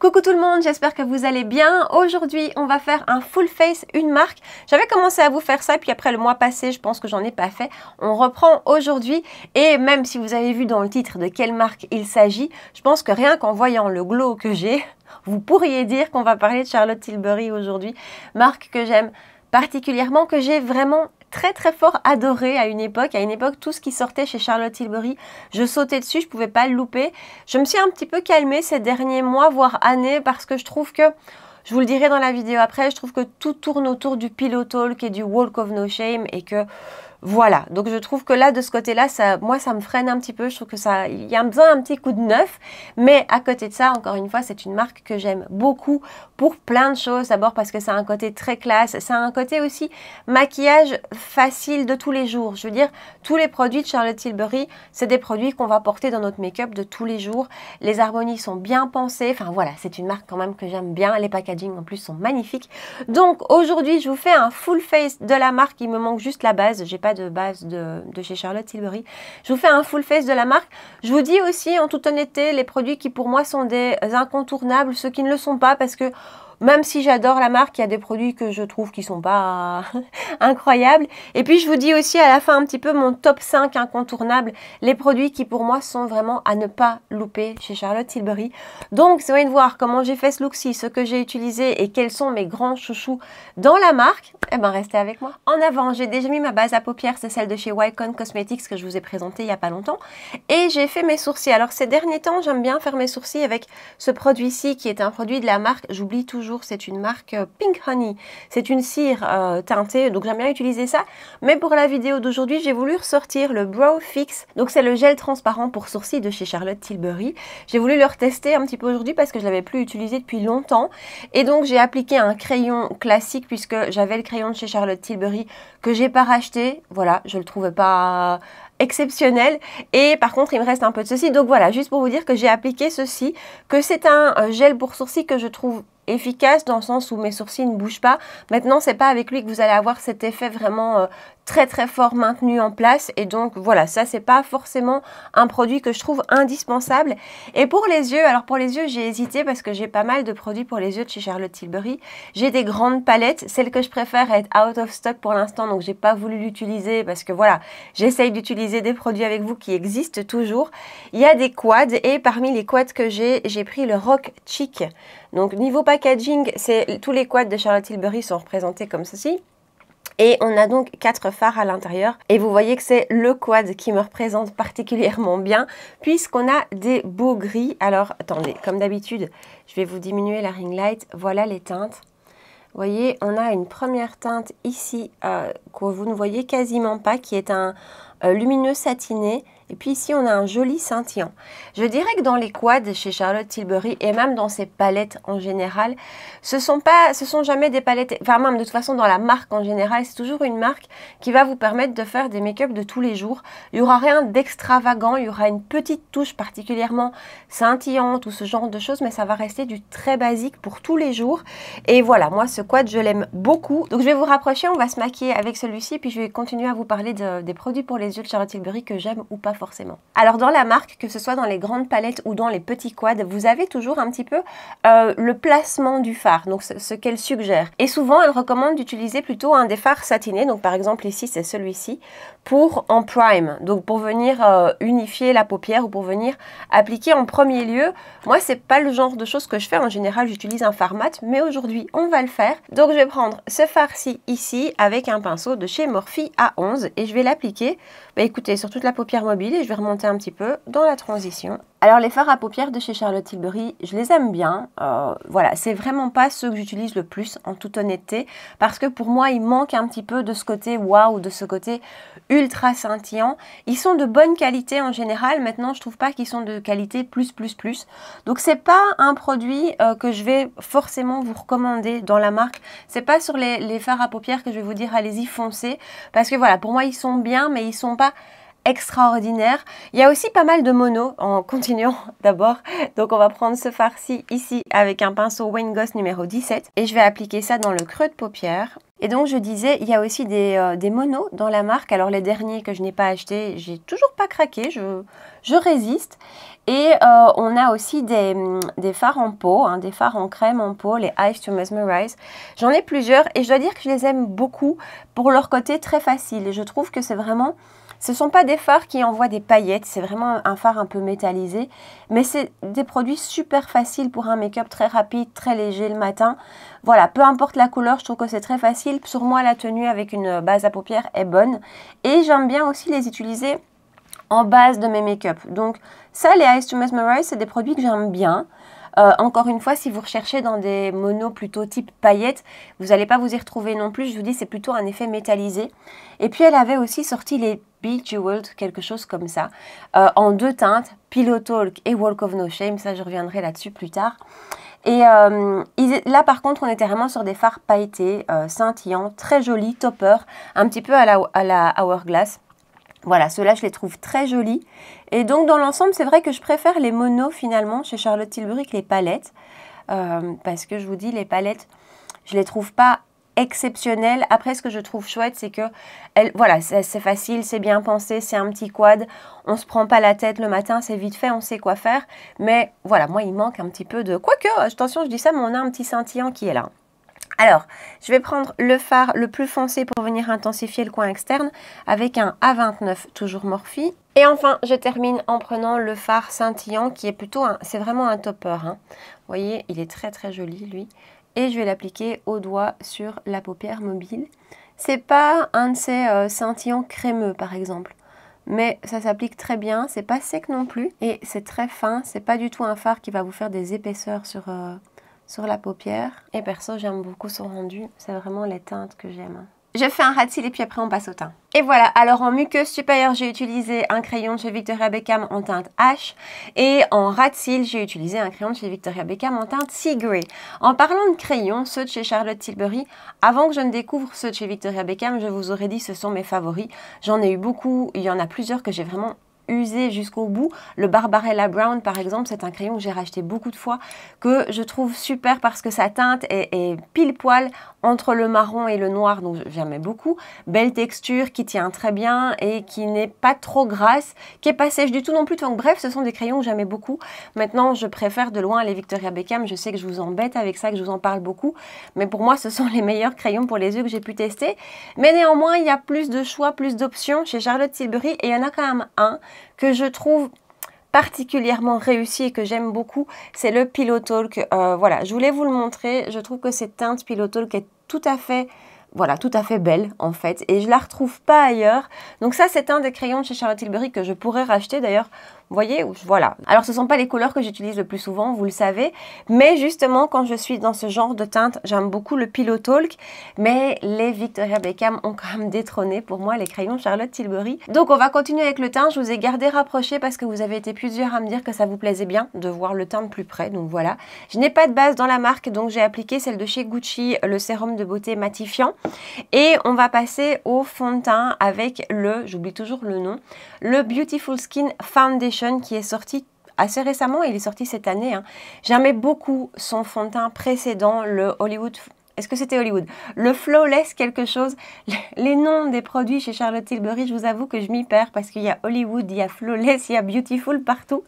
Coucou tout le monde, j'espère que vous allez bien. Aujourd'hui, on va faire un full face, une marque. J'avais commencé à vous faire ça, puis après le mois passé, je pense que j'en ai pas fait. On reprend aujourd'hui, et même si vous avez vu dans le titre de quelle marque il s'agit, je pense que rien qu'en voyant le glow que j'ai, vous pourriez dire qu'on va parler de Charlotte Tilbury aujourd'hui. Marque que j'aime particulièrement, que j'ai vraiment très fort adoré à une époque. À une époque, tout ce qui sortait chez Charlotte Tilbury, je sautais dessus, je pouvais pas le louper. Je me suis un petit peu calmée ces derniers mois, voire années, parce que je trouve que, je vous le dirai dans la vidéo après, je trouve que tout tourne autour du pillow talk et du walk of no shame, et que voilà, donc je trouve que là, de ce côté-là, moi, ça me freine un petit peu. Je trouve que il y a besoin d'un petit coup de neuf. Mais à côté de ça, encore une fois, c'est une marque que j'aime beaucoup pour plein de choses. D'abord parce que ça a un côté très classe. Ça a un côté aussi maquillage facile de tous les jours. Je veux dire, tous les produits de Charlotte Tilbury, c'est des produits qu'on va porter dans notre make-up de tous les jours. Les harmonies sont bien pensées. Enfin voilà, c'est une marque quand même que j'aime bien. Les packaging en plus sont magnifiques. Donc aujourd'hui, je vous fais un full face de la marque. Il me manque juste la base. J'ai pas de base de chez Charlotte Tilbury. Je vous fais un full face de la marque. Je vous dis aussi en toute honnêteté les produits qui pour moi sont des incontournables, ceux qui ne le sont pas, parce que même si j'adore la marque, il y a des produits que je trouve qui sont pas incroyables. Et puis je vous dis aussi à la fin un petit peu mon top 5 incontournables, les produits qui pour moi sont vraiment à ne pas louper chez Charlotte Tilbury. Donc si vous voulez voir comment j'ai fait ce look-ci, ce que j'ai utilisé et quels sont mes grands chouchous dans la marque, eh ben restez avec moi. En avant, j'ai déjà mis ma base à paupières, c'est celle de chez Wycon Cosmetics que je vous ai présentée il n'y a pas longtemps. Et j'ai fait mes sourcils. Alors ces derniers temps, j'aime bien faire mes sourcils avec ce produit-ci qui est un produit de la marque, j'oublie toujours, c'est une marque Pink Honey. C'est une cire teintée, donc j'aime bien utiliser ça. Mais pour la vidéo d'aujourd'hui, j'ai voulu ressortir le Brow Fix. Donc c'est le gel transparent pour sourcils de chez Charlotte Tilbury. J'ai voulu le retester un petit peu aujourd'hui parce que je l'avais plus utilisé depuis longtemps. Et donc j'ai appliqué un crayon classique puisque j'avais le crayon de chez Charlotte Tilbury que j'ai pas racheté. Voilà, je le trouvais pas exceptionnel, et par contre il me reste un peu de ceci, donc voilà, juste pour vous dire que j'ai appliqué ceci, que c'est un gel pour sourcils que je trouve efficace dans le sens où mes sourcils ne bougent pas. Maintenant, c'est pas avec lui que vous allez avoir cet effet vraiment très fort maintenu en place, et donc voilà, ça c'est pas forcément un produit que je trouve indispensable. Et pour les yeux, alors pour les yeux j'ai hésité parce que j'ai pas mal de produits pour les yeux de chez Charlotte Tilbury. J'ai des grandes palettes, celle que je préfère est out of stock pour l'instant, donc j'ai pas voulu l'utiliser parce que voilà, j'essaye d'utiliser des produits avec vous qui existent toujours. Il y a des quads, et parmi les quads que j'ai pris le Rock Chic. Donc niveau packaging, tous les quads de Charlotte Tilbury sont représentés comme ceci. Et on a donc 4 fards à l'intérieur. Et vous voyez que c'est le quad qui me représente particulièrement bien, puisqu'on a des beaux gris. Alors attendez, comme d'habitude, je vais vous diminuer la ring light. Voilà les teintes. Vous voyez, on a une première teinte ici que vous ne voyez quasiment pas, qui est un lumineux satiné. Et puis ici, on a un joli scintillant. Je dirais que dans les quads chez Charlotte Tilbury, et même dans ces palettes en général, ce sont jamais des palettes, enfin même de toute façon dans la marque en général, c'est toujours une marque qui va vous permettre de faire des make-up de tous les jours. Il n'y aura rien d'extravagant, il y aura une petite touche particulièrement scintillante ou ce genre de choses, mais ça va rester du très basique pour tous les jours. Et voilà, moi ce quad, je l'aime beaucoup. Donc je vais vous rapprocher, on va se maquiller avec celui-ci, puis je vais continuer à vous parler des produits pour les yeux de Charlotte Tilbury que j'aime ou pas forcément. Alors dans la marque, que ce soit dans les grandes palettes ou dans les petits quads, vous avez toujours un petit peu le placement du fard, donc ce qu'elle suggère. Et souvent, elle recommande d'utiliser plutôt un des fards satinés, donc par exemple ici, c'est celui-ci, pour en prime, donc pour venir unifier la paupière ou pour venir appliquer en premier lieu. Moi, c'est pas le genre de choses que je fais. En général, j'utilise un fard mat, mais aujourd'hui, on va le faire. Donc je vais prendre ce fard-ci ici avec un pinceau de chez Morphe A11 et je vais l'appliquer, écoutez, sur toute la paupière mobile, et je vais remonter un petit peu dans la transition. Alors les fards à paupières de chez Charlotte Tilbury, je les aime bien. Voilà, c'est vraiment pas ceux que j'utilise le plus en toute honnêteté, parce que pour moi, il manque un petit peu de ce côté waouh, de ce côté ultra scintillant. Ils sont de bonne qualité en général. Maintenant, je trouve pas qu'ils sont de qualité plus. Donc c'est pas un produit que je vais forcément vous recommander dans la marque. C'est pas sur les fards à paupières que je vais vous dire allez-y foncez, parce que voilà, pour moi ils sont bien, mais ils sont pas extraordinaire. Il y a aussi pas mal de mono en continuant d'abord. Donc on va prendre ce fard-ci ici avec un pinceau Wayne Goss numéro 17 et je vais appliquer ça dans le creux de paupière. Et donc je disais, il y a aussi des monos dans la marque. Alors les derniers que je n'ai pas achetés, j'ai toujours pas craqué, je résiste. Et on a aussi des fards en peau, hein, des fards en crème en peau, les Eyes to Mesmerize. J'en ai plusieurs et je dois dire que je les aime beaucoup pour leur côté très facile. Et je trouve que c'est vraiment... Ce ne sont pas des fards qui envoient des paillettes, c'est vraiment un fard un peu métallisé. Mais c'est des produits super faciles pour un make-up très rapide, très léger le matin. Voilà, peu importe la couleur, je trouve que c'est très facile. Sur moi, la tenue avec une base à paupières est bonne. Et j'aime bien aussi les utiliser en base de mes make-up. Donc ça, les Eyes to Mesmerize, c'est des produits que j'aime bien. Encore une fois, si vous recherchez dans des monos plutôt type paillettes, vous n'allez pas vous y retrouver non plus. Je vous dis, c'est plutôt un effet métallisé. Et puis, elle avait aussi sorti les Bejeweled, quelque chose comme ça, en 2 teintes, Pillow Talk et Walk of No Shame. Ça, je reviendrai là-dessus plus tard. Et là, par contre, on était vraiment sur des fards pailletés, scintillants, très jolis, topper, un petit peu à la Hourglass. Voilà, ceux-là, je les trouve très jolis. Et donc, dans l'ensemble, c'est vrai que je préfère les monos, finalement, chez Charlotte Tilbury que les palettes. Parce que, je vous dis, les palettes, je les trouve pas exceptionnelles. Après, ce que je trouve chouette, c'est que, voilà, c'est facile, c'est bien pensé, c'est un petit quad. On se prend pas la tête le matin, c'est vite fait, on sait quoi faire. Mais, voilà, moi, il manque un petit peu de... Quoique, attention, je dis ça, mais on a un petit scintillant qui est là. Alors, je vais prendre le fard le plus foncé pour venir intensifier le coin externe avec un A29, toujours Morphe. Et enfin, je termine en prenant le fard scintillant qui est plutôt c'est vraiment un topper. Hein. Vous voyez, il est très très joli lui. Et je vais l'appliquer au doigt sur la paupière mobile. C'est pas un de ces scintillants crémeux par exemple. Mais ça s'applique très bien, c'est pas sec non plus. Et c'est très fin, c'est pas du tout un fard qui va vous faire des épaisseurs sur la paupière. Et perso, j'aime beaucoup son rendu. C'est vraiment les teintes que j'aime. Je fais un ras de cils et puis après on passe au teint. Et voilà, alors en muqueuse supérieure, j'ai utilisé un crayon de chez Victoria Beckham en teinte H. Et en ras de cils, j'ai utilisé un crayon de chez Victoria Beckham en teinte Sea Grey. En parlant de crayons, ceux de chez Charlotte Tilbury, avant que je ne découvre ceux de chez Victoria Beckham, je vous aurais dit ce sont mes favoris. J'en ai eu beaucoup, il y en a plusieurs que j'ai vraiment usé jusqu'au bout. Le Barbarella Brown par exemple, c'est un crayon que j'ai racheté beaucoup de fois, que je trouve super parce que sa teinte est pile poil entre le marron et le noir, donc j'aimais beaucoup. Belle texture qui tient très bien et qui n'est pas trop grasse, qui est pas sèche du tout non plus. Donc bref, ce sont des crayons que j'aimais beaucoup. Maintenant, je préfère de loin les Victoria Beckham. Je sais que je vous embête avec ça, que je vous en parle beaucoup, mais pour moi, ce sont les meilleurs crayons pour les yeux que j'ai pu tester. Mais néanmoins, il y a plus de choix, plus d'options chez Charlotte Tilbury et il y en a quand même un que je trouve particulièrement réussi et que j'aime beaucoup, c'est le Pillow Talk. Voilà, je voulais vous le montrer. Je trouve que cette teinte Pillow Talk est tout à fait, voilà, tout à fait belle en fait. Et je la retrouve pas ailleurs. Donc ça, c'est un des crayons de chez Charlotte Tilbury que je pourrais racheter d'ailleurs. Vous voyez, voilà. Alors, ce ne sont pas les couleurs que j'utilise le plus souvent, vous le savez. Mais justement, quand je suis dans ce genre de teinte, j'aime beaucoup le Pillow Talk. Mais les Victoria Beckham ont quand même détrôné pour moi les crayons Charlotte Tilbury. Donc, on va continuer avec le teint. Je vous ai gardé rapproché parce que vous avez été plusieurs à me dire que ça vous plaisait bien de voir le teint de plus près. Donc, voilà. Je n'ai pas de base dans la marque, donc j'ai appliqué celle de chez Gucci, le sérum de beauté matifiant. Et on va passer au fond de teint avec j'oublie toujours le nom, le Beautiful Skin Foundation qui est sorti assez récemment, il est sorti cette année. Hein. J'aimais beaucoup son fond de teint précédent, le Hollywood. Est-ce que c'était Hollywood? Le Flawless quelque chose. Les noms des produits chez Charlotte Tilbury, je vous avoue que je m'y perds parce qu'il y a Hollywood, il y a Flawless, il y a Beautiful partout.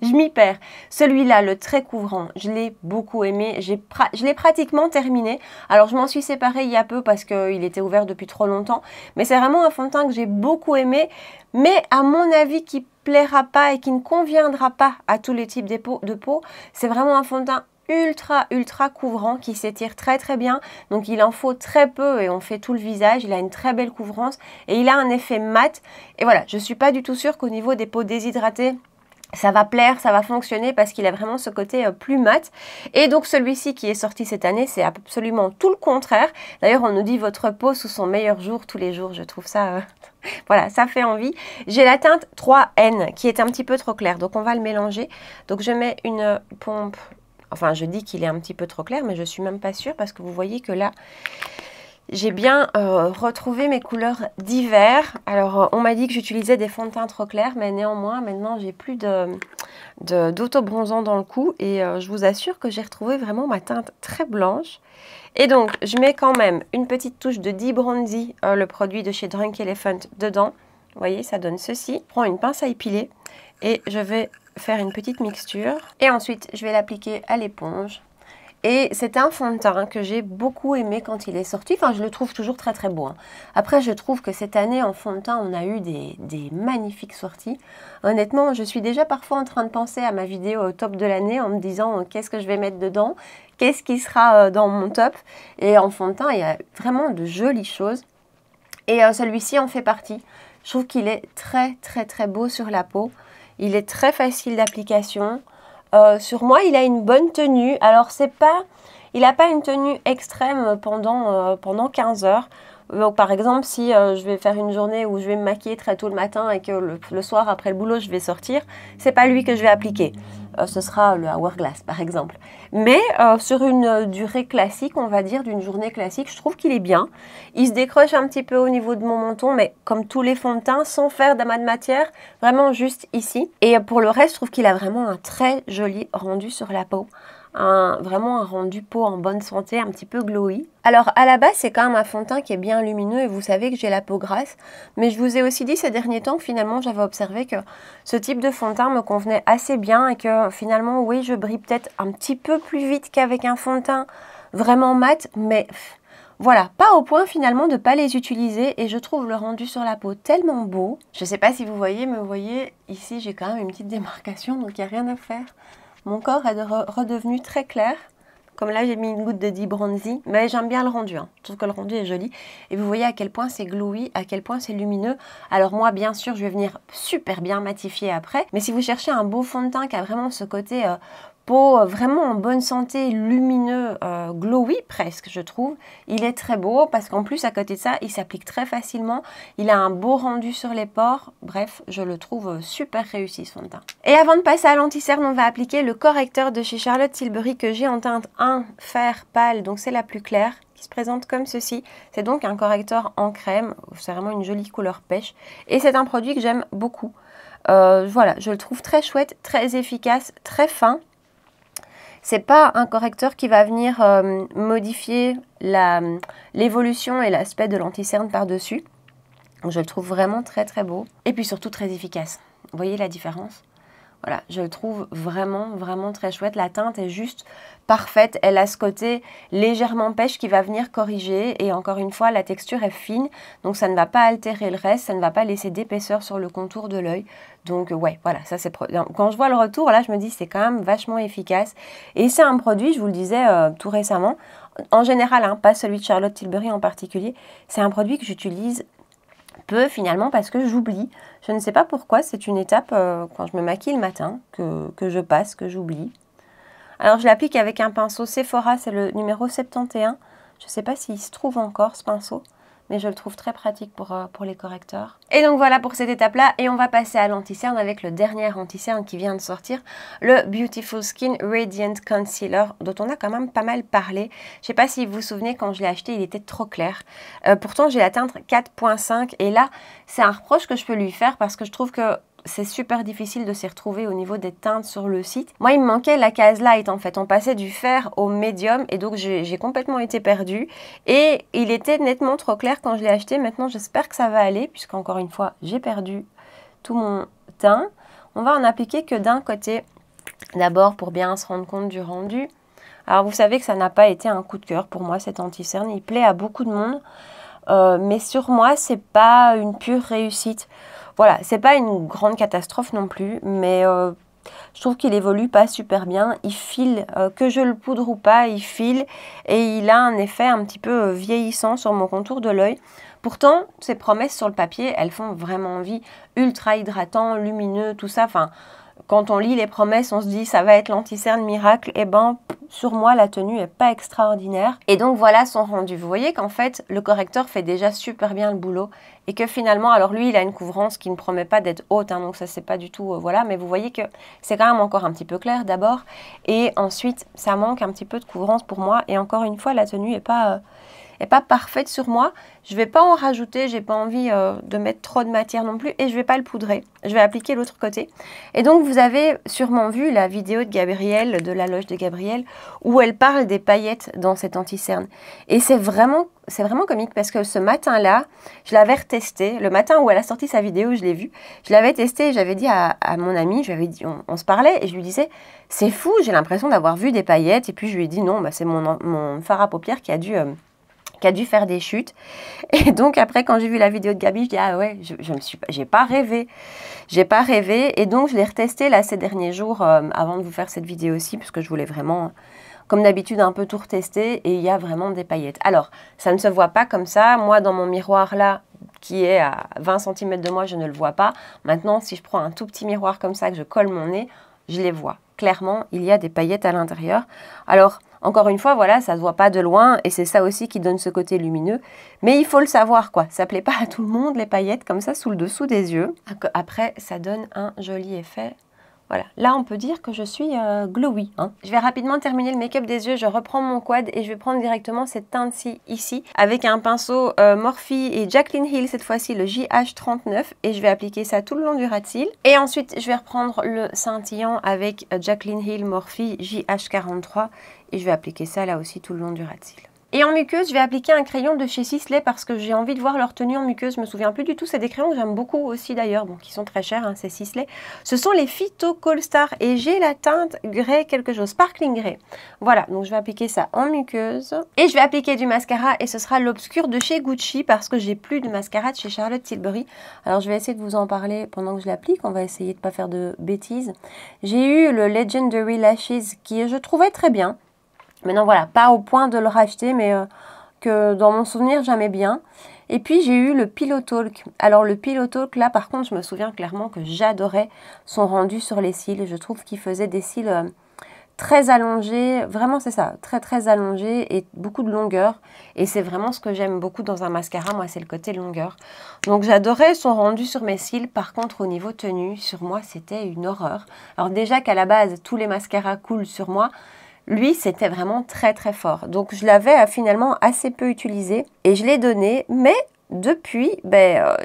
Je m'y perds. Celui-là, le très couvrant, je l'ai beaucoup aimé. Je l'ai pratiquement terminé. Alors, je m'en suis séparée il y a peu parce qu'il était ouvert depuis trop longtemps. Mais c'est vraiment un fond de teint que j'ai beaucoup aimé. Mais à mon avis, qui plaira pas et qui ne conviendra pas à tous les types de peau. C'est vraiment un fond de teint ultra couvrant qui s'étire très très bien, donc il en faut très peu et on fait tout le visage. Il a une très belle couvrance et il a un effet mat. Et voilà, je suis pas du tout sûre qu'au niveau des peaux déshydratées ça va plaire, ça va fonctionner parce qu'il a vraiment ce côté plus mat. Et donc celui-ci qui est sorti cette année, c'est absolument tout le contraire. D'ailleurs, on nous dit votre peau sous son meilleur jour tous les jours. Je trouve ça... voilà, ça fait envie. J'ai la teinte 3N qui est un petit peu trop claire, donc on va le mélanger. Donc je mets une pompe... Enfin, je dis qu'il est un petit peu trop clair, mais je suis même pas sûre parce que vous voyez que là, j'ai bien retrouvé mes couleurs d'hiver. Alors, on m'a dit que j'utilisais des fonds de teint trop clairs, mais néanmoins, maintenant, j'ai plus d'auto-bronzant dans le cou. Et je vous assure que j'ai retrouvé vraiment ma teinte très blanche. Et donc, je mets quand même une petite touche de Dee Bronzy, le produit de chez Drunk Elephant, dedans. Vous voyez, ça donne ceci. Je prends une pince à épiler et je vais faire une petite mixture. Et ensuite, je vais l'appliquer à l'éponge. Et c'est un fond de teint que j'ai beaucoup aimé quand il est sorti. Enfin, je le trouve toujours très très beau. Après, je trouve que cette année, en fond de teint, on a eu des magnifiques sorties. Honnêtement, je suis déjà parfois en train de penser à ma vidéo au top de l'année en me disant qu'est-ce que je vais mettre dedans, qu'est-ce qui sera dans mon top. Et en fond de teint, il y a vraiment de jolies choses. Et celui-ci en fait partie. Je trouve qu'il est très très très beau sur la peau. Il est très facile d'application. Sur moi, il a une bonne tenue. Alors, il n'a pas une tenue extrême pendant 15 heures. Donc, par exemple, si je vais faire une journée où je vais me maquiller très tôt le matin et que le soir, après le boulot, je vais sortir, c'est pas lui que je vais appliquer. Ce sera le Hourglass, par exemple. Mais sur une durée classique, on va dire, d'une journée classique, je trouve qu'il est bien. Il se décroche un petit peu au niveau de mon menton, mais comme tous les fonds de teint, sans faire d'amas de matière, vraiment juste ici. Et pour le reste, je trouve qu'il a vraiment un très joli rendu sur la peau. Vraiment un rendu peau en bonne santé, un petit peu glowy. Alors à la base c'est quand même un fond de teint qui est bien lumineux et vous savez que j'ai la peau grasse, mais je vous ai aussi dit ces derniers temps que finalement j'avais observé que ce type de fond de teint me convenait assez bien et que finalement oui je brille peut-être un petit peu plus vite qu'avec un fond de teint vraiment mat, mais voilà, pas au point finalement de ne pas les utiliser et je trouve le rendu sur la peau tellement beau. Je ne sais pas si vous voyez, mais vous voyez ici j'ai quand même une petite démarcation donc il n'y a rien à faire. Mon corps est redevenu très clair. Comme là, j'ai mis une goutte de Dee Bronzy. Mais j'aime bien le rendu. Je trouve que le rendu est joli. Et vous voyez à quel point c'est glowy, à quel point c'est lumineux. Alors moi, bien sûr, je vais venir super bien matifier après. Mais si vous cherchez un beau fond de teint qui a vraiment ce côté peau vraiment en bonne santé, lumineux, glowy presque, je trouve. Il est très beau parce qu'en plus, à côté de ça, il s'applique très facilement. Il a un beau rendu sur les pores. Bref, je le trouve super réussi ce fond de teint. Et avant de passer à l'anti-cerne, on va appliquer le correcteur de chez Charlotte Tilbury que j'ai en teinte 1 fer pâle, donc c'est la plus claire, qui se présente comme ceci. C'est donc un correcteur en crème, c'est vraiment une jolie couleur pêche. Et c'est un produit que j'aime beaucoup. Voilà, je le trouve très chouette, très efficace, très fin. C'est pas un correcteur qui va venir modifier l'évolution et l'aspect de l'anti-cerne par-dessus. Je le trouve vraiment très très beau. Et puis surtout très efficace. Vous voyez la différence ? Voilà, je le trouve vraiment, vraiment très chouette. La teinte est juste parfaite. Elle a ce côté légèrement pêche qui va venir corriger. Et encore une fois, la texture est fine. Donc, ça ne va pas altérer le reste. Ça ne va pas laisser d'épaisseur sur le contour de l'œil. Donc, ouais, voilà, ça c'est... Quand je vois le retour, là, je me dis c'est quand même vachement efficace. Et c'est un produit, je vous le disais tout récemment, en général, hein, pas celui de Charlotte Tilbury en particulier, c'est un produit que j'utilise peu finalement parce que j'oublie. Je ne sais pas pourquoi, c'est une étape quand je me maquille le matin que je passe, que j'oublie. Alors je l'applique avec un pinceau Sephora, c'est le numéro 71. Je ne sais pas s'il se trouve encore ce pinceau, mais je le trouve très pratique pour les correcteurs. Et donc voilà pour cette étape-là, et on va passer à l'anti-cerne avec le dernier anti-cerne qui vient de sortir, le Beautiful Skin Radiant Concealer, dont on a quand même pas mal parlé. Je ne sais pas si vous vous souvenez, quand je l'ai acheté, il était trop clair. Pourtant, j'ai la teinte 4.5, et là, c'est un reproche que je peux lui faire parce que je trouve que c'est super difficile de s'y retrouver au niveau des teintes sur le site. Moi, il me manquait la case light en fait. On passait du fer au médium et donc j'ai complètement été perdue. Et il était nettement trop clair quand je l'ai acheté. Maintenant, j'espère que ça va aller puisqu'encore une fois, j'ai perdu tout mon teint. On va en appliquer que d'un côté. D'abord, pour bien se rendre compte du rendu. Alors, vous savez que ça n'a pas été un coup de cœur pour moi, cet anti-cerne. Il plaît à beaucoup de monde. Mais sur moi, c'est pas une pure réussite. Voilà, c'est pas une grande catastrophe non plus, mais je trouve qu'il évolue pas super bien. Il file, que je le poudre ou pas, il file et il a un effet un petit peu vieillissant sur mon contour de l'œil. Pourtant, ces promesses sur le papier, elles font vraiment envie. Ultra hydratant, lumineux, tout ça. Enfin, quand on lit les promesses, on se dit ça va être l'anti-cerne miracle. Et ben, sur moi, la tenue est pas extraordinaire. Et donc voilà son rendu. Vous voyez qu'en fait, le correcteur fait déjà super bien le boulot. Et que finalement, alors lui, il a une couvrance qui ne promet pas d'être haute. Hein, donc ça, c'est pas du tout... voilà, mais vous voyez que c'est quand même encore un petit peu clair d'abord. Et ensuite, ça manque un petit peu de couvrance pour moi. Et encore une fois, la tenue est pas n'est pas parfaite sur moi. Je ne vais pas en rajouter, j'ai pas envie de mettre trop de matière non plus et je ne vais pas le poudrer. Je vais appliquer l'autre côté. Et donc vous avez sûrement vu la vidéo de Gabrielle, de la loge de Gabrielle, où elle parle des paillettes dans cet anti-cerne. Et c'est vraiment comique parce que ce matin-là, je l'avais retesté. Le matin où elle a sorti sa vidéo, je l'ai vu. Je l'avais testé et j'avais dit à mon amie, je lui avais dit, on se parlait et je lui disais, c'est fou, j'ai l'impression d'avoir vu des paillettes. Et puis je lui ai dit, non, bah, c'est mon fard à paupières qui a dû faire des chutes. Et donc après, quand j'ai vu la vidéo de Gabi, je dis, ah ouais, j'ai pas rêvé. J'ai pas rêvé. Et donc je l'ai retesté là ces derniers jours avant de vous faire cette vidéo aussi, parce que je voulais vraiment, comme d'habitude, un peu tout retester. Et il y a vraiment des paillettes. Alors, ça ne se voit pas comme ça. Moi, dans mon miroir là, qui est à 20 cm de moi, je ne le vois pas. Maintenant, si je prends un tout petit miroir comme ça, que je colle mon nez, je les vois. Clairement, il y a des paillettes à l'intérieur. Alors, encore une fois, voilà, ça ne se voit pas de loin et c'est ça aussi qui donne ce côté lumineux. Mais il faut le savoir, quoi. Ça ne plaît pas à tout le monde, les paillettes, comme ça, sous le dessous des yeux. Après, ça donne un joli effet. Voilà, là on peut dire que je suis glowy. Hein. Je vais rapidement terminer le make-up des yeux, je reprends mon quad et je vais prendre directement cette teinte-ci ici avec un pinceau Morphe et Jaclyn Hill, cette fois-ci le JH39 et je vais appliquer ça tout le long du ras de cils. Et ensuite je vais reprendre le scintillant avec Jaclyn Hill Morphe JH43 et je vais appliquer ça là aussi tout le long du ras de cils. Et en muqueuse, je vais appliquer un crayon de chez Sisley parce que j'ai envie de voir leur tenue en muqueuse. Je me souviens plus du tout. C'est des crayons que j'aime beaucoup aussi d'ailleurs, bon, qui sont très chers, hein, c'est Sisley. Ce sont les Phyto Call Star et j'ai la teinte grey quelque chose, sparkling grey. Voilà, donc je vais appliquer ça en muqueuse. Et je vais appliquer du mascara et ce sera l'obscur de chez Gucci parce que j'ai plus de mascara de chez Charlotte Tilbury. Alors je vais essayer de vous en parler pendant que je l'applique. On va essayer de ne pas faire de bêtises. J'ai eu le Legendary Lashes qui je trouvais très bien. Maintenant, voilà, pas au point de le racheter, mais que dans mon souvenir, j'aimais bien. Et puis, j'ai eu le Pillow Talk. Alors, le Pillow Talk, là, par contre, je me souviens clairement que j'adorais son rendu sur les cils. Je trouve qu'il faisait des cils très allongés. Vraiment, c'est ça, très, très allongés et beaucoup de longueur. Et c'est vraiment ce que j'aime beaucoup dans un mascara. Moi, c'est le côté longueur. Donc, j'adorais son rendu sur mes cils. Par contre, au niveau tenue, sur moi, c'était une horreur. Alors, déjà qu'à la base, tous les mascaras coulent sur moi. Lui, c'était vraiment très très fort. Donc, je l'avais finalement assez peu utilisé et je l'ai donné. Mais depuis,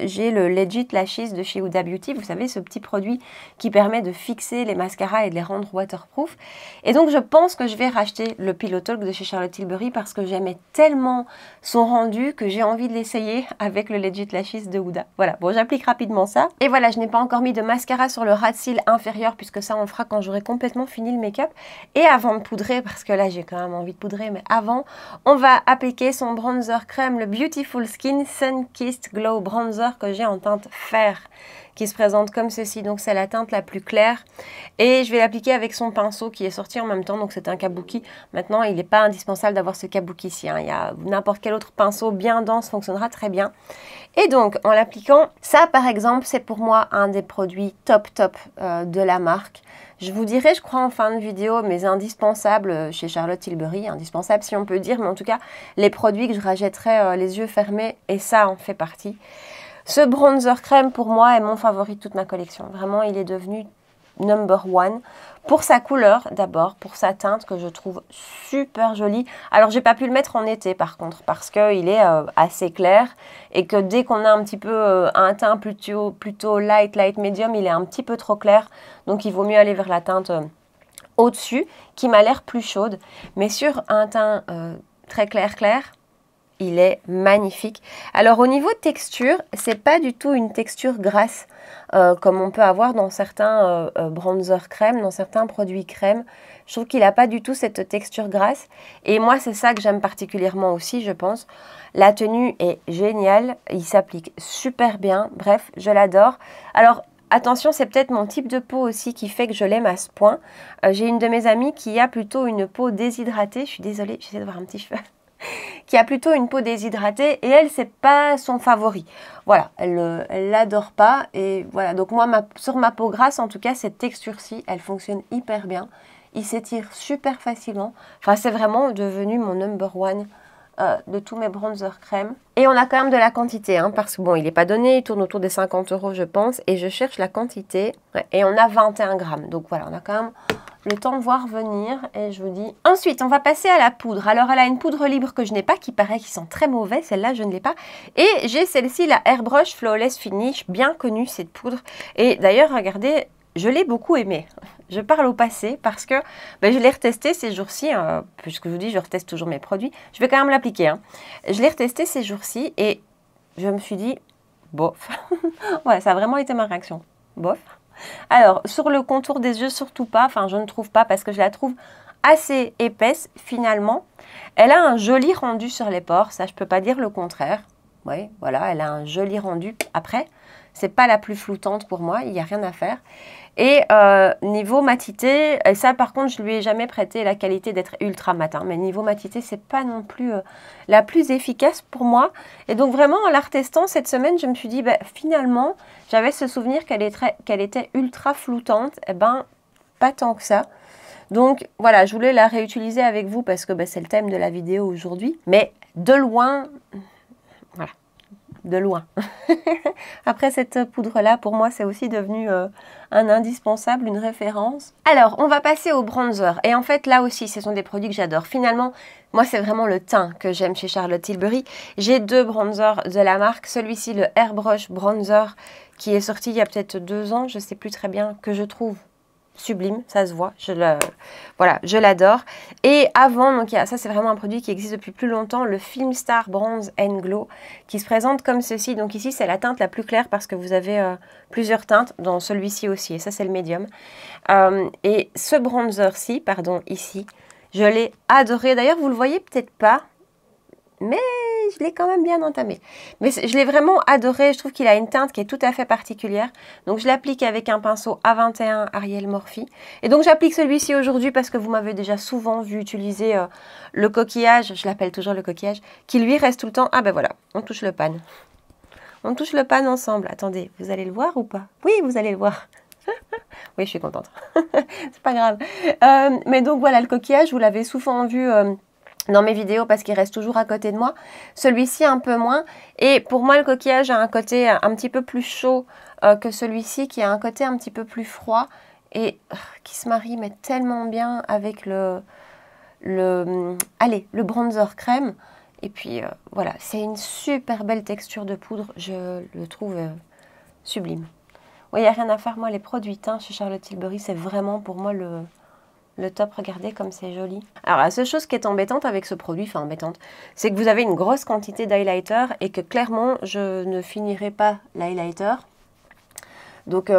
j'ai le Legit Lashes de chez Huda Beauty. Vous savez, ce petit produit qui permet de fixer les mascaras et de les rendre waterproof. Et donc, je pense que je vais racheter le Pillow Talk de chez Charlotte Tilbury parce que j'aimais tellement son rendu que j'ai envie de l'essayer avec le Legit Lashes de Huda. Voilà, bon, j'applique rapidement ça. Et voilà, je n'ai pas encore mis de mascara sur le ras de cils inférieur puisque ça, on le fera quand j'aurai complètement fini le make-up. Et avant de poudrer, parce que là, j'ai quand même envie de poudrer, mais avant, on va appliquer son bronzer crème, le Beautiful Skin Sun-Kissed Glow Bronzer que j'ai en teinte fer qui se présente comme ceci, donc c'est la teinte la plus claire et je vais l'appliquer avec son pinceau qui est sorti en même temps, donc c'est un kabuki. Maintenant il n'est pas indispensable d'avoir ce kabuki-ci, hein. Il y a n'importe quel autre pinceau bien dense fonctionnera très bien. Et donc en l'appliquant, ça par exemple c'est pour moi un des produits top de la marque. Je vous dirai, je crois en fin de vidéo, mes indispensables chez Charlotte Tilbury, indispensables si on peut dire, mais en tout cas les produits que je rachèterai les yeux fermés et ça en fait partie. Ce bronzer crème pour moi est mon favori de toute ma collection. Vraiment, il est devenu number one. Pour sa couleur d'abord, pour sa teinte que je trouve super jolie. Alors, j'ai pas pu le mettre en été par contre parce qu'il est assez clair et que dès qu'on a un petit peu un teint plutôt light medium, il est un petit peu trop clair. Donc, il vaut mieux aller vers la teinte au-dessus qui m'a l'air plus chaude. Mais sur un teint très clair, il est magnifique. Alors au niveau texture, c'est pas du tout une texture grasse comme on peut avoir dans certains bronzer crème, dans certains produits crème. Je trouve qu'il n'a pas du tout cette texture grasse. Et moi, c'est ça que j'aime particulièrement aussi, je pense. La tenue est géniale, il s'applique super bien. Bref, je l'adore. Alors, attention, c'est peut-être mon type de peau aussi qui fait que je l'aime à ce point. J'ai une de mes amies qui a plutôt une peau déshydratée. Je suis désolée, j'essaie de voir un petit cheveu. Qui a plutôt une peau déshydratée et elle, c'est pas son favori. Voilà, elle l'adore pas et voilà. Donc moi, sur ma peau grasse, en tout cas, cette texture-ci, elle fonctionne hyper bien. Il s'étire super facilement. Enfin, c'est vraiment devenu mon number one de tous mes bronzer crème. Et on a quand même de la quantité, hein, parce que bon, il n'est pas donné, il tourne autour des 50 € je pense, et je cherche la quantité. Ouais, et on a 21 grammes. Donc voilà, on a quand même le temps de voir venir et je vous dis. Ensuite, on va passer à la poudre. Alors, elle a une poudre libre que je n'ai pas, qui paraît qu'ils sont très mauvais. Celle-là, je ne l'ai pas. Et j'ai celle-ci, la Airbrush Flawless Finish, bien connue cette poudre. Et d'ailleurs, regardez, je l'ai beaucoup aimée. Je parle au passé parce que je l'ai retesté ces jours-ci, puisque je vous dis, je reteste toujours mes produits. Je vais quand même l'appliquer. Hein. Je l'ai retesté ces jours-ci et je me suis dit, bof. Ouais, ça a vraiment été ma réaction. Bof. Alors, sur le contour des yeux, surtout pas. Enfin, je ne trouve pas parce que je la trouve assez épaisse, finalement. Elle a un joli rendu sur les pores. Ça, je ne peux pas dire le contraire. Oui, voilà, elle a un joli rendu. Après, c'est pas la plus floutante pour moi. Il n'y a rien à faire. Et niveau matité, et ça, par contre, je lui ai jamais prêté la qualité d'être ultra matin. Mais niveau matité, c'est pas non plus la plus efficace pour moi. Et donc, vraiment, en la retestant cette semaine, je me suis dit, finalement, j'avais ce souvenir qu'elle était ultra floutante. Eh ben, pas tant que ça. Donc, voilà, je voulais la réutiliser avec vous parce que c'est le thème de la vidéo aujourd'hui. Mais de loin, voilà, de loin. Après cette poudre-là, pour moi, c'est aussi devenu un indispensable, une référence. Alors, on va passer au bronzer. Et en fait, là aussi, ce sont des produits que j'adore. Finalement, moi, c'est vraiment le teint que j'aime chez Charlotte Tilbury. J'ai deux bronzers de la marque. Celui-ci, le Airbrush Bronzer, qui est sorti il y a peut-être 2 ans, je ne sais plus très bien, que je trouve sublime, ça se voit, voilà, je l'adore. Et avant, donc ça c'est vraiment un produit qui existe depuis plus longtemps, le Film Star Bronze and Glow, qui se présente comme ceci. Donc ici c'est la teinte la plus claire parce que vous avez plusieurs teintes, dans celui-ci aussi, et ça c'est le médium. Et ce bronzer-ci, pardon, ici, je l'ai adoré. D'ailleurs, vous le voyez peut-être pas, mais je l'ai quand même bien entamé. Mais je l'ai vraiment adoré. Je trouve qu'il a une teinte qui est tout à fait particulière. Donc, je l'applique avec un pinceau A21 Ariel Morphe. Et donc, j'applique celui-ci aujourd'hui parce que vous m'avez déjà souvent vu utiliser le coquillage. Je l'appelle toujours le coquillage. Qui lui reste tout le temps. Ah ben voilà, on touche le pan. On touche le pan ensemble. Attendez, vous allez le voir ou pas? Oui, vous allez le voir. Oui, je suis contente. C'est pas grave. Mais donc, voilà, le coquillage, vous l'avez souvent vu dans mes vidéos parce qu'il reste toujours à côté de moi. Celui-ci un peu moins. Et pour moi, le coquillage a un côté un petit peu plus chaud que celui-ci, qui a un côté un petit peu plus froid et qui se marie mais tellement bien avec le bronzer crème. Et puis voilà, c'est une super belle texture de poudre. Je le trouve sublime. Oui, il n'y a rien à faire. Moi, les produits teints chez Charlotte Tilbury, c'est vraiment pour moi le top. Regardez comme c'est joli. Alors la seule chose qui est embêtante avec ce produit, enfin embêtante, c'est que vous avez une grosse quantité d'highlighter et que clairement je ne finirai pas l'highlighter. Donc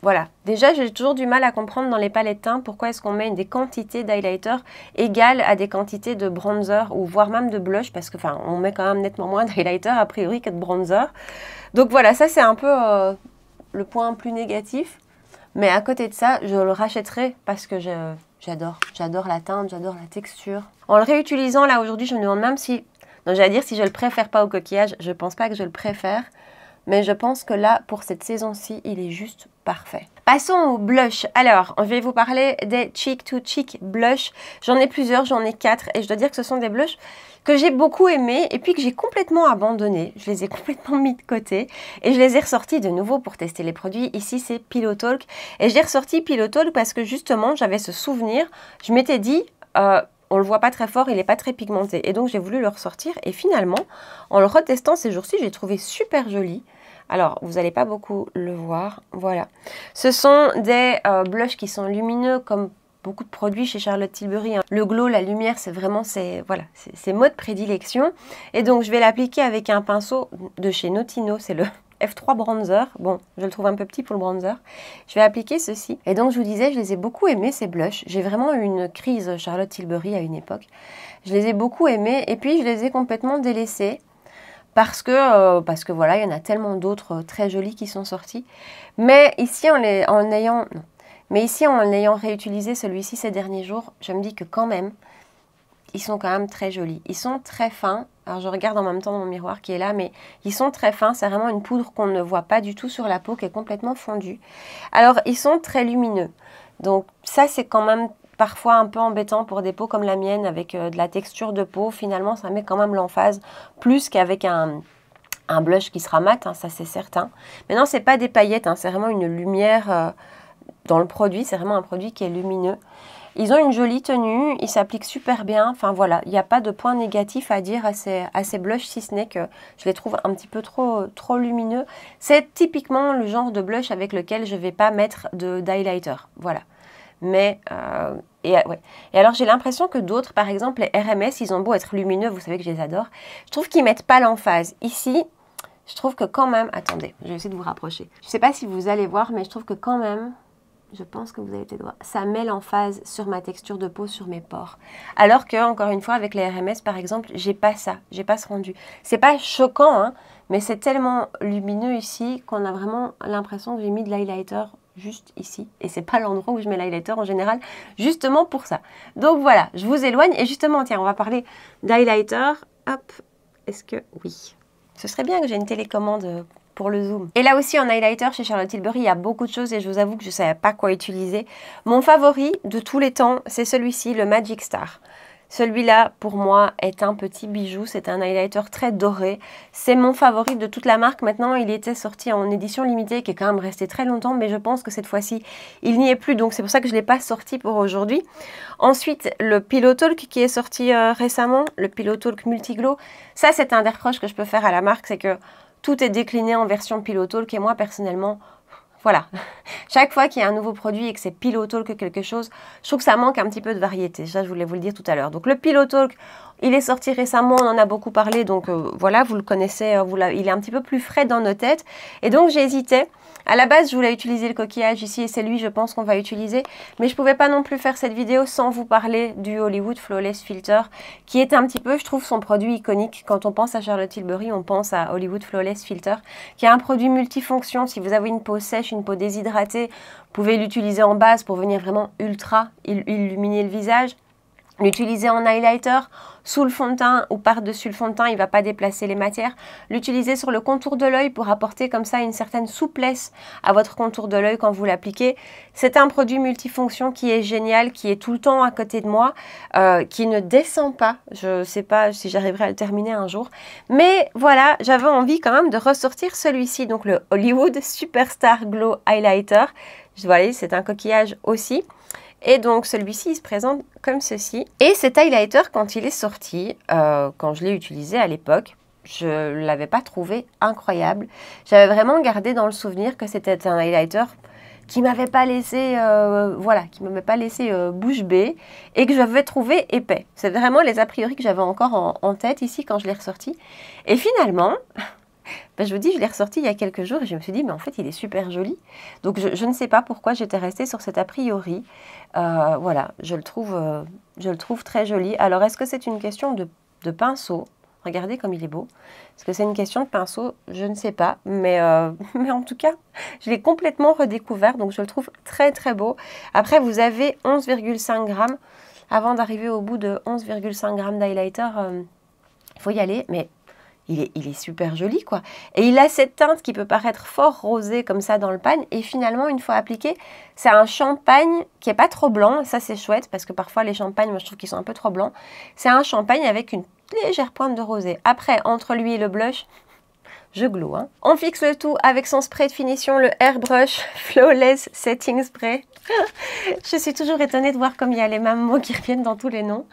voilà, déjà j'ai toujours du mal à comprendre dans les palettes teints pourquoi est-ce qu'on met des quantités d'highlighter égales à des quantités de bronzer ou voire même de blush, parce que enfin on met quand même nettement moins d'highlighter a priori que de bronzer. Donc voilà, ça c'est un peu le point plus négatif. Mais à côté de ça, je le rachèterai parce que j'adore la teinte, j'adore la texture. En le réutilisant, là, aujourd'hui, je me demande même si... Donc, j'allais dire si je le préfère pas au coquillage. Je pense pas que je le préfère. Mais je pense que là, pour cette saison-ci, il est juste parfait. Passons au blush. Alors, je vais vous parler des Cheek to Cheek blush. J'en ai plusieurs, j'en ai 4. Et je dois dire que ce sont des blushs que j'ai beaucoup aimés et puis que j'ai complètement abandonnés. Je les ai complètement mis de côté et je les ai ressortis de nouveau pour tester les produits. Ici, c'est Pillow Talk. Et je l'ai ressorti Pillow Talk parce que justement, j'avais ce souvenir. Je m'étais dit... on le voit pas très fort, il n'est pas très pigmenté. Et donc, j'ai voulu le ressortir. Et finalement, en le retestant ces jours-ci, j'ai trouvé super joli. Alors, vous n'allez pas beaucoup le voir. Voilà. Ce sont des blushs qui sont lumineux comme beaucoup de produits chez Charlotte Tilbury. Hein. Le glow, la lumière, c'est vraiment c'est mode prédilection. Et donc, je vais l'appliquer avec un pinceau de chez Notino. C'est le F3 Bronzer. Bon, je le trouve un peu petit pour le bronzer. Je vais appliquer ceci. Et donc, je vous disais, je les ai beaucoup aimés, ces blushs. J'ai vraiment eu une crise Charlotte Tilbury à une époque. Je les ai beaucoup aimés et puis je les ai complètement délaissés. Parce que voilà, il y en a tellement d'autres très jolis qui sont sortis. Mais ici, en ayant réutilisé celui-ci ces derniers jours, je me dis que quand même, ils sont quand même très jolis. Ils sont très fins. Alors, je regarde en même temps dans mon miroir qui est là, mais ils sont très fins. C'est vraiment une poudre qu'on ne voit pas du tout sur la peau, qui est complètement fondue. Alors, ils sont très lumineux. Donc, ça, c'est quand même parfois un peu embêtant pour des peaux comme la mienne, avec de la texture de peau. Finalement, ça met quand même l'emphase, plus qu'avec un blush qui sera mat, hein, ça c'est certain. Mais non, c'est pas des paillettes, hein, c'est vraiment une lumière dans le produit. C'est vraiment un produit qui est lumineux. Ils ont une jolie tenue, ils s'appliquent super bien. Enfin voilà, il n'y a pas de point négatif à dire à ces blushs, si ce n'est que je les trouve un petit peu trop lumineux. C'est typiquement le genre de blush avec lequel je ne vais pas mettre d'highlighter. Voilà. Mais, ouais. Et alors j'ai l'impression que d'autres, par exemple les RMS, ils ont beau être lumineux, vous savez que je les adore. Je trouve qu'ils ne mettent pas l'emphase. Ici, je trouve que quand même... Attendez, je vais essayer de vous rapprocher. Je ne sais pas si vous allez voir, mais je trouve que quand même... Je pense que vous avez peut-être voir. Ça met l'emphase sur ma texture de peau, sur mes pores. Alors que, encore une fois, avec les RMS, par exemple, j'ai pas ça. J'ai pas ce rendu. C'est pas choquant, hein, mais c'est tellement lumineux ici qu'on a vraiment l'impression que j'ai mis de l'highlighter juste ici. Et c'est pas l'endroit où je mets l'highlighter en général, justement pour ça. Donc voilà, je vous éloigne. Et justement, tiens, on va parler d'highlighter. Hop, est-ce que... Oui. Ce serait bien que j'ai une télécommande... pour le zoom. Et là aussi en highlighter chez Charlotte Tilbury, il y a beaucoup de choses et je vous avoue que je ne savais pas quoi utiliser. Mon favori de tous les temps, c'est celui-ci, le Magic Star. Celui-là, pour moi, est un petit bijou. C'est un highlighter très doré. C'est mon favori de toute la marque. Maintenant, il était sorti en édition limitée, qui est quand même resté très longtemps, mais je pense que cette fois-ci, il n'y est plus. Donc, c'est pour ça que je ne l'ai pas sorti pour aujourd'hui. Ensuite, le Pillow Talk qui est sorti récemment, le Pillow Talk Multiglow. Ça, c'est un des reproches que je peux faire à la marque, c'est que tout est décliné en version Pillow Talk et moi, personnellement, voilà. Chaque fois qu'il y a un nouveau produit et que c'est Pillow Talk quelque chose, je trouve que ça manque un petit peu de variété. Ça, je voulais vous le dire tout à l'heure. Donc, le Pillow Talk, il est sorti récemment, on en a beaucoup parlé. Donc, voilà, vous le connaissez, il est un petit peu plus frais dans nos têtes. Et donc, j'hésitais. À la base, je voulais utiliser le coquillage ici et c'est lui, je pense, qu'on va utiliser. Mais je ne pouvais pas non plus faire cette vidéo sans vous parler du Hollywood Flawless Filter, qui est un petit peu, je trouve, son produit iconique. Quand on pense à Charlotte Tilbury, on pense à Hollywood Flawless Filter, qui est un produit multifonction. Si vous avez une peau sèche, une peau déshydratée, vous pouvez l'utiliser en base pour venir vraiment ultra illuminer le visage. L'utiliser en highlighter, sous le fond de teint ou par-dessus le fond de teint, il ne va pas déplacer les matières. L'utiliser sur le contour de l'œil pour apporter comme ça une certaine souplesse à votre contour de l'œil quand vous l'appliquez. C'est un produit multifonction qui est génial, qui est tout le temps à côté de moi, qui ne descend pas. Je ne sais pas si j'arriverai à le terminer un jour. Mais voilà, j'avais envie quand même de ressortir celui-ci, donc le Hollywood Superstar Glow Highlighter. Vous voyez, c'est un coquillage aussi. Et donc celui-ci, il se présente comme ceci. Et cet highlighter, quand il est sorti, quand je l'ai utilisé à l'époque, je ne l'avais pas trouvé incroyable. J'avais vraiment gardé dans le souvenir que c'était un highlighter qui m'avait pas laissé, bouche bée et que j'avais trouvé épais. C'est vraiment les a priori que j'avais encore en tête ici quand je l'ai ressorti. Et finalement... Ben, je vous dis, je l'ai ressorti il y a quelques jours et je me suis dit, mais en fait, il est super joli. Donc, je ne sais pas pourquoi j'étais restée sur cet a priori. Voilà, je le trouve très joli. Alors, est-ce que c'est une question de pinceau? Regardez comme il est beau. Est-ce que c'est une question de pinceau? Je ne sais pas. Mais en tout cas, je l'ai complètement redécouvert. Donc, je le trouve très, très beau. Après, vous avez 11,5 grammes. Avant d'arriver au bout de 11,5 grammes d'highlighter, il faut y aller. Mais... Il est super joli, quoi. Et il a cette teinte qui peut paraître fort rosée comme ça dans le pan. Et finalement, une fois appliqué, c'est un champagne qui n'est pas trop blanc. Ça, c'est chouette parce que parfois, les champagnes, moi, je trouve qu'ils sont un peu trop blancs. C'est un champagne avec une légère pointe de rosé. Après, entre lui et le blush, je glow. Hein. On fixe le tout avec son spray de finition, le Airbrush Flawless Setting Spray. Je suis toujours étonnée de voir comme il y a les mêmes mots qui reviennent dans tous les noms.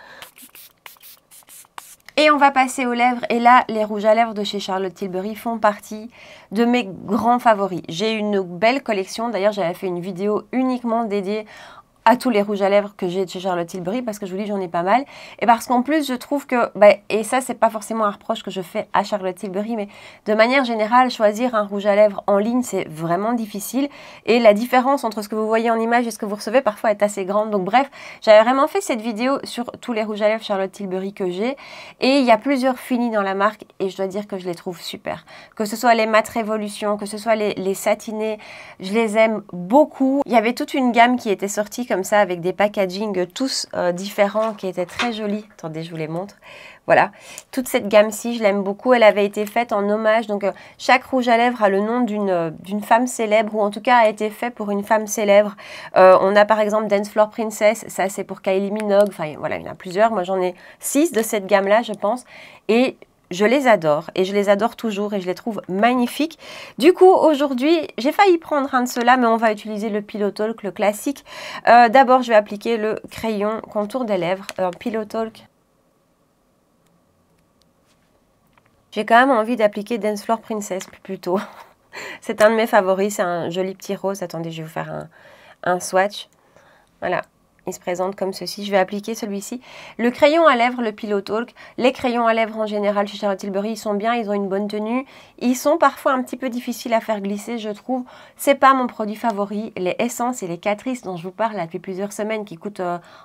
Et on va passer aux lèvres. Et là, les rouges à lèvres de chez Charlotte Tilbury font partie de mes grands favoris. J'ai une belle collection. D'ailleurs, j'avais fait une vidéo uniquement dédiée à tous les rouges à lèvres que j'ai de chez Charlotte Tilbury parce que je vous dis j'en ai pas mal et parce qu'en plus je trouve que et ça c'est pas forcément un reproche que je fais à Charlotte Tilbury, mais de manière générale choisir un rouge à lèvres en ligne c'est vraiment difficile et la différence entre ce que vous voyez en image et ce que vous recevez parfois est assez grande. Donc bref, j'avais vraiment fait cette vidéo sur tous les rouges à lèvres Charlotte Tilbury que j'ai et il y a plusieurs finis dans la marque et je dois dire que je les trouve super, que ce soit les Matte Révolution, que ce soit les satinés, je les aime beaucoup. Il y avait toute une gamme qui était sortie comme ça avec des packaging tous différents qui étaient très jolis. Attendez, je vous les montre. Voilà, toute cette gamme-ci, je l'aime beaucoup. Elle avait été faite en hommage. Donc, chaque rouge à lèvres a le nom d'une femme célèbre ou en tout cas a été fait pour une femme célèbre. On a par exemple Dance Floor Princess. Ça, c'est pour Kylie Minogue. Enfin, voilà, il y en a plusieurs. Moi, j'en ai 6 de cette gamme-là, je pense. Et je les adore et je les adore toujours et je les trouve magnifiques. Du coup, aujourd'hui, j'ai failli prendre un de ceux-là, mais on va utiliser le Pillow Talk, le classique. D'abord, je vais appliquer le crayon contour des lèvres, Pillow Talk. J'ai quand même envie d'appliquer Dance Floor Princess plutôt. C'est un de mes favoris, c'est un joli petit rose. Attendez, je vais vous faire un swatch. Voilà. Il se présente comme ceci. Je vais appliquer celui-ci. Le crayon à lèvres, le Pillow Talk. Les crayons à lèvres en général chez Charlotte Tilbury, ils sont bien, ils ont une bonne tenue. Ils sont parfois un petit peu difficiles à faire glisser, je trouve. C'est pas mon produit favori. Les Essence et les Catrice dont je vous parle là, depuis plusieurs semaines, qui coûtent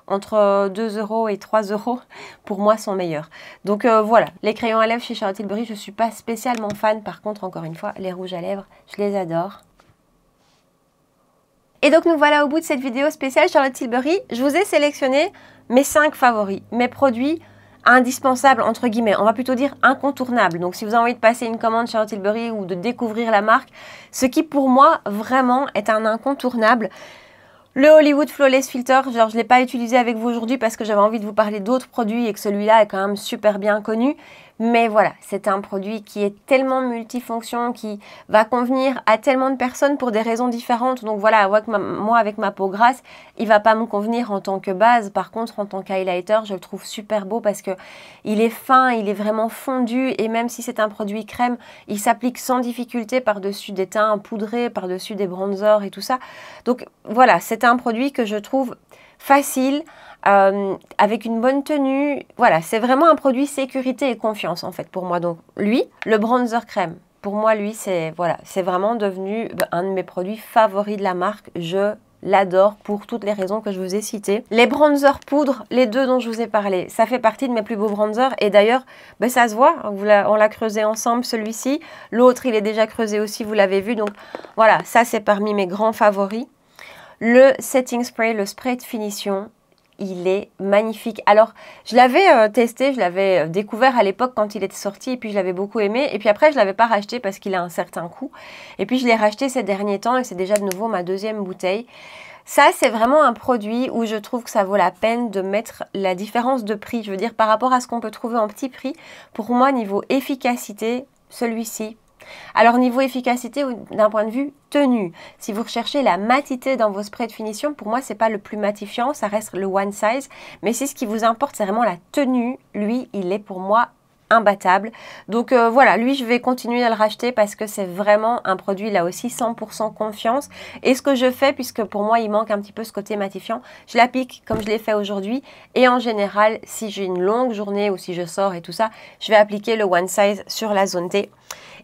entre 2 € et 3 €, pour moi sont meilleurs. Donc voilà, les crayons à lèvres chez Charlotte Tilbury, je suis pas spécialement fan. Par contre, encore une fois, les rouges à lèvres, je les adore. Et donc nous voilà au bout de cette vidéo spéciale Charlotte Tilbury. Je vous ai sélectionné mes 5 favoris, mes produits indispensables entre guillemets, on va plutôt dire incontournables. Donc si vous avez envie de passer une commande Charlotte Tilbury ou de découvrir la marque, ce qui pour moi vraiment est un incontournable. Le Hollywood Flawless Filter, genre je ne l'ai pas utilisé avec vous aujourd'hui parce que j'avais envie de vous parler d'autres produits et que celui-là est quand même super bien connu. Mais voilà, c'est un produit qui est tellement multifonction, qui va convenir à tellement de personnes pour des raisons différentes. Donc voilà, moi avec ma peau grasse, il ne va pas me convenir en tant que base. Par contre, en tant qu'highlighter, je le trouve super beau parce que il est fin, il est vraiment fondu. Et même si c'est un produit crème, il s'applique sans difficulté par-dessus des teints poudrés, par-dessus des bronzers et tout ça. Donc voilà, c'est un produit que je trouve facile, avec une bonne tenue. Voilà, c'est vraiment un produit sécurité et confiance en fait pour moi. Donc lui, le bronzer crème, pour moi lui c'est voilà, c'est vraiment devenu un de mes produits favoris de la marque. Je l'adore pour toutes les raisons que je vous ai citées. Les bronzers poudre, les deux dont je vous ai parlé, ça fait partie de mes plus beaux bronzers. Et d'ailleurs, ça se voit, on l'a creusé ensemble celui-ci. L'autre, il est déjà creusé aussi, vous l'avez vu. Donc voilà, ça c'est parmi mes grands favoris. Le setting spray, le spray de finition, il est magnifique. Alors, je l'avais testé, je l'avais découvert à l'époque quand il était sorti et puis je l'avais beaucoup aimé. Et puis après, je ne l'avais pas racheté parce qu'il a un certain coût. Et puis, je l'ai racheté ces derniers temps et c'est déjà de nouveau ma deuxième bouteille. Ça, c'est vraiment un produit où je trouve que ça vaut la peine de mettre la différence de prix. Je veux dire, par rapport à ce qu'on peut trouver en petit prix, pour moi, niveau efficacité, celui-ci. Alors niveau efficacité d'un point de vue tenue, si vous recherchez la matité dans vos sprays de finition, pour moi c'est pas le plus matifiant, ça reste le one size, mais si ce qui vous importe c'est vraiment la tenue, lui il est pour moi imbattable. Donc voilà, lui je vais continuer à le racheter parce que c'est vraiment un produit là aussi 100% confiance. Et ce que je fais, puisque pour moi il manque un petit peu ce côté matifiant, je l'applique comme je l'ai fait aujourd'hui. Et en général, si j'ai une longue journée ou si je sors et tout ça, je vais appliquer le one size sur la zone T.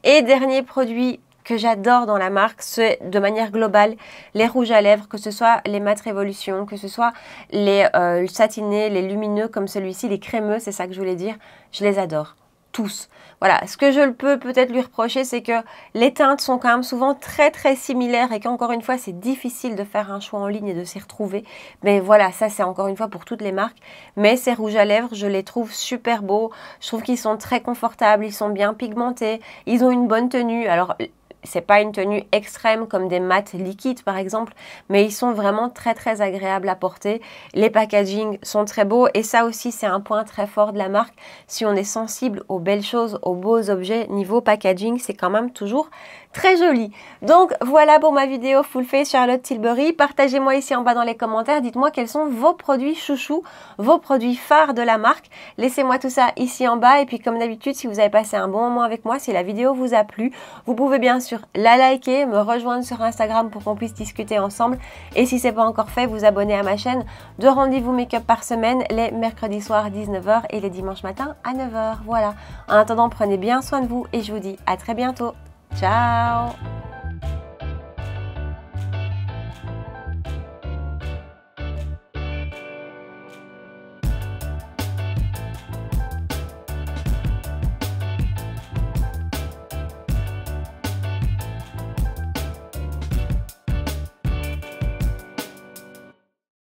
Et dernier produit que j'adore dans la marque, c'est de manière globale les rouges à lèvres, que ce soit les Matte Révolution, que ce soit les satinés, les lumineux comme celui-ci, les crémeux, c'est ça que je voulais dire, je les adore. Tous. Voilà, ce que je peux peut-être lui reprocher, c'est que les teintes sont quand même souvent très similaires et qu'encore une fois, c'est difficile de faire un choix en ligne et de s'y retrouver. Mais voilà, ça c'est encore une fois pour toutes les marques. Mais ces rouges à lèvres, je les trouve super beaux. Je trouve qu'ils sont très confortables, ils sont bien pigmentés, ils ont une bonne tenue. Alors, c'est pas une tenue extrême comme des mattes liquides par exemple, mais ils sont vraiment très agréables à porter. Les packaging sont très beaux et ça aussi c'est un point très fort de la marque. Si on est sensible aux belles choses, aux beaux objets, niveau packaging, c'est quand même toujours très joli. Donc voilà pour ma vidéo Full Face Charlotte Tilbury. Partagez-moi ici en bas dans les commentaires, dites-moi quels sont vos produits chouchous, vos produits phares de la marque. Laissez-moi tout ça ici en bas et puis comme d'habitude, si vous avez passé un bon moment avec moi, si la vidéo vous a plu, vous pouvez bien sûr la liker, me rejoindre sur Instagram pour qu'on puisse discuter ensemble et si ce n'est pas encore fait, vous abonner à ma chaîne de rendez-vous make-up par semaine les mercredis soirs à 19 h et les dimanches matins à 9 h. Voilà. En attendant, prenez bien soin de vous et je vous dis à très bientôt. Ciao!